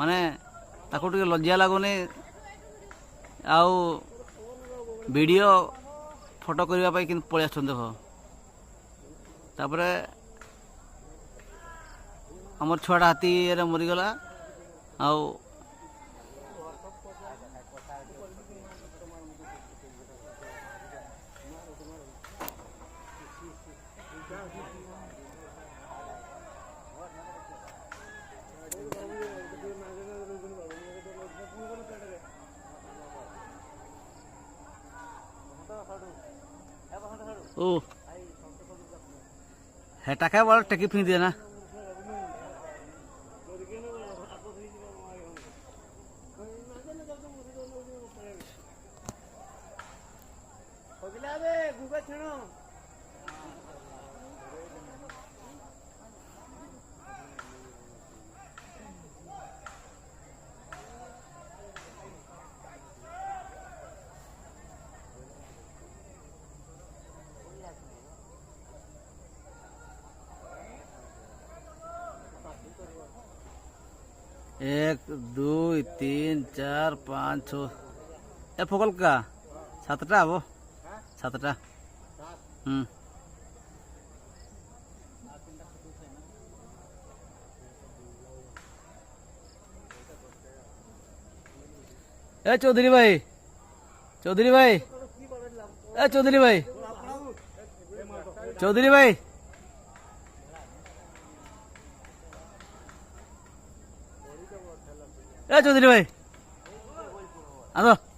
माने ताको टिके लज्जा लगुनि आउ वीडियो फोटो करने कि पलि आस देख तापर आमर छुआटा हाथी मरीगला आउ ओ हेटा क्या बड़ा टेकी फिंग दिया ना एक दुई तीन चार पाँच छो ए फोकल का सातटा वो सातटा ए चौधरी भाई चौधरी भाई ए चौधरी भाई चौधरी भाई ए चौधरी भाई आ